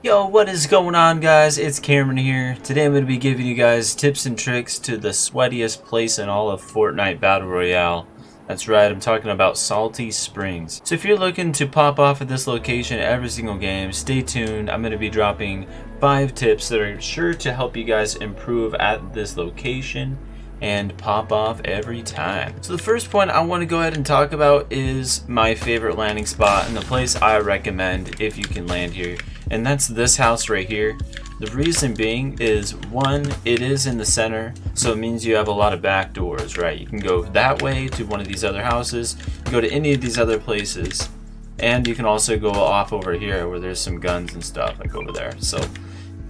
Yo, what is going on, guys? It's Cameron here. Today I'm going to be giving you guys tips and tricks to the sweatiest place in all of Fortnite Battle Royale. That's right, I'm talking about Salty Springs. So if you're looking to pop off at this location every single game, stay tuned. I'm going to be dropping 5 tips that are sure to help you guys improve at this location and pop off every time. So the first point I want to go ahead and talk about is my favorite landing spot and the place I recommend if you can land here. And that's this house right here. The reason being is, one, it is in the center, so it means you have a lot of back doors, right? You can go that way to one of these other houses, go to any of these other places, and you can also go off over here where there's some guns and stuff, like over there. So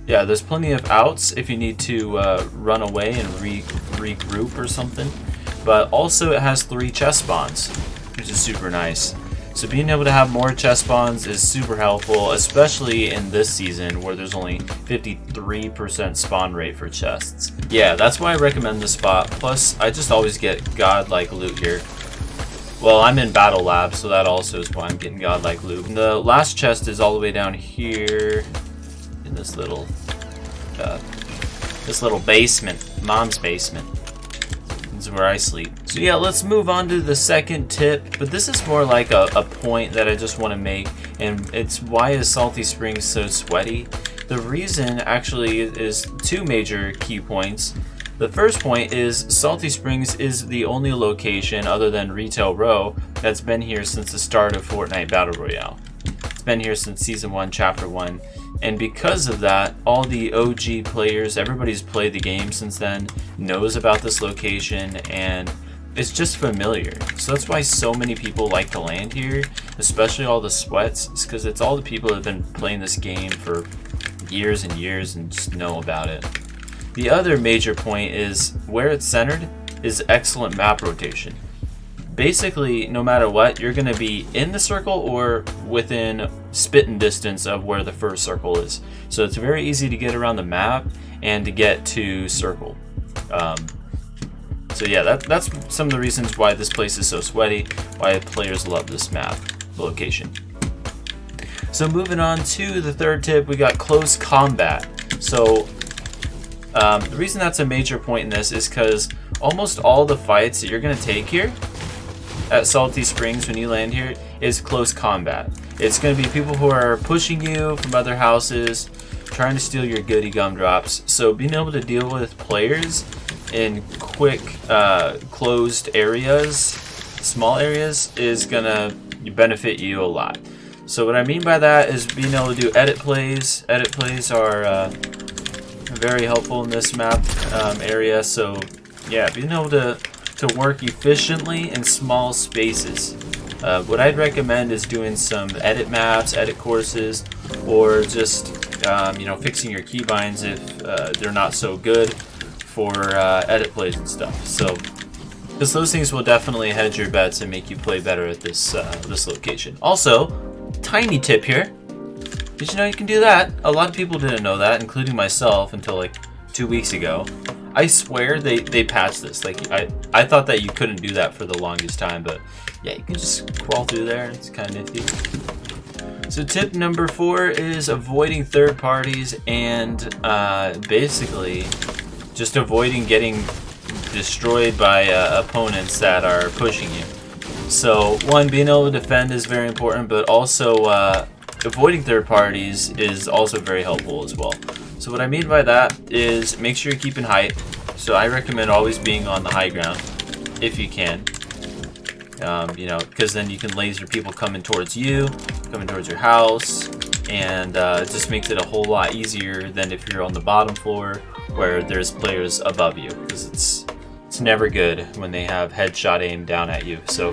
yeah, there's plenty of outs if you need to run away and regroup or something. But also it has 3 chest spawns, which is super nice. So being able to have more chest spawns is super helpful, especially in this season where there's only 53% spawn rate for chests. Yeah, that's why I recommend this spot. Plus, I just always get godlike loot here. Well, I'm in Battle Lab, so that also is why I'm getting godlike loot. And the last chest is all the way down here in this little basement, mom's basement. This is where I sleep. So yeah, let's move on to the second tip, but this is more like a point that I just want to make, and it's why is Salty Springs so sweaty? The reason actually is 2 major key points. The first point is Salty Springs is the only location other than Retail Row that's been here since the start of Fortnite Battle Royale. It's been here since Season 1, Chapter 1. And because of that, all the OG players, everybody's played the game since then, knows about this location, and it's just familiar. So that's why so many people like to land here, especially all the sweats. It's because it's all the people that have been playing this game for years and years and just know about it. The other major point is where it's centered is excellent map rotation. Basically, no matter what, you're going to be in the circle or within spitting distance of where the first circle is. So it's very easy to get around the map and to get to circle. So yeah, that's some of the reasons why this place is so sweaty, why players love this map location. So moving on to the third tip, we got close combat. So the reason that's a major point in this is because almost all the fights that you're going to take here at Salty Springs when you land here is close combat. It's going to be people who are pushing you from other houses, trying to steal your goody gumdrops. So being able to deal with players in quick, closed areas, small areas, is going to benefit you a lot. So what I mean by that is being able to do edit plays. Edit plays are very helpful in this map area. So yeah, being able to work efficiently in small spaces. What I'd recommend is doing some edit maps, edit courses, or just fixing your keybinds if they're not so good for edit plays and stuff. So, because those things will definitely hedge your bets and make you play better at this location. Also, tiny tip here. Did you know you can do that? A lot of people didn't know that, including myself, until like 2 weeks ago. I swear they patched this. Like I thought that you couldn't do that for the longest time, but yeah, you can just crawl through there. It's kind of nifty. So tip number 4 is avoiding third parties and basically just avoiding getting destroyed by opponents that are pushing you. So one, being able to defend is very important, but also avoiding third parties is also very helpful as well. So what I mean by that is make sure you're keeping height. So I recommend always being on the high ground if you can. Because then you can laser people coming towards you, coming towards your house, and it just makes it a whole lot easier than if you're on the bottom floor where there's players above you, because it's never good when they have headshot aim down at you. So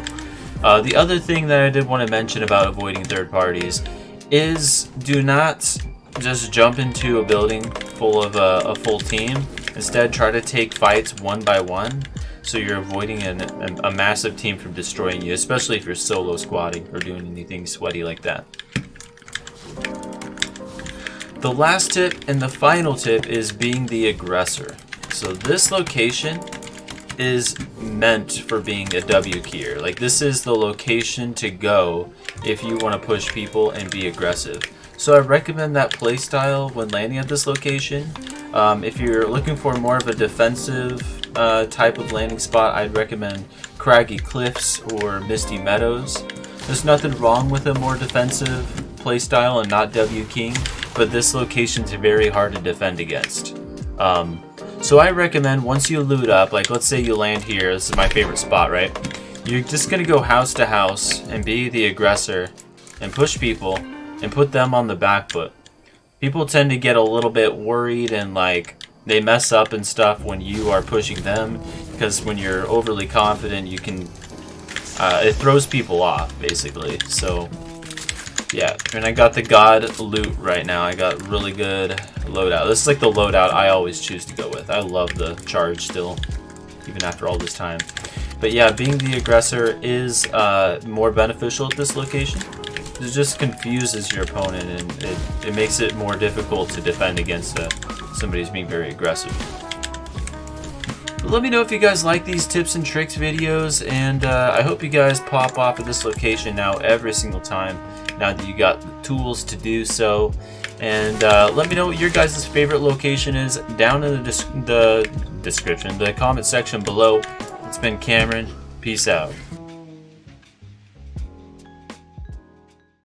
the other thing that I did want to mention about avoiding third parties is do not just jump into a building full of a full team. Instead, try to take fights one by one, so you're avoiding a massive team from destroying you, especially if you're solo squatting or doing anything sweaty like that. The last tip and the final tip is being the aggressor. So this location is meant for being a W keyer. Like, this is the location to go if you want to push people and be aggressive. So I recommend that playstyle when landing at this location. If you're looking for more of a defensive type of landing spot, I'd recommend Craggy Cliffs or Misty Meadows. There's nothing wrong with a more defensive playstyle and not W King, but this location's very hard to defend against. So I recommend once you loot up, like let's say you land here, this is my favorite spot, right? You're just gonna go house to house and be the aggressor and push people and put them on the back foot. People tend to get a little bit worried and like they mess up and stuff when you are pushing them, because when you're overly confident you can it throws people off basically. So yeah, and I got the god loot right now. I got really good loadout. This is like the loadout I always choose to go with. I love the charge still, even after all this time. But yeah, being the aggressor is more beneficial at this location. It just confuses your opponent and it makes it more difficult to defend against somebody who's being very aggressive. But let me know if you guys like these tips and tricks videos, and I hope you guys pop off at this location now every single time, now that you got the tools to do so. And let me know what your guys' favorite location is down in the description, the comment section below. It's been Cameron. Peace out.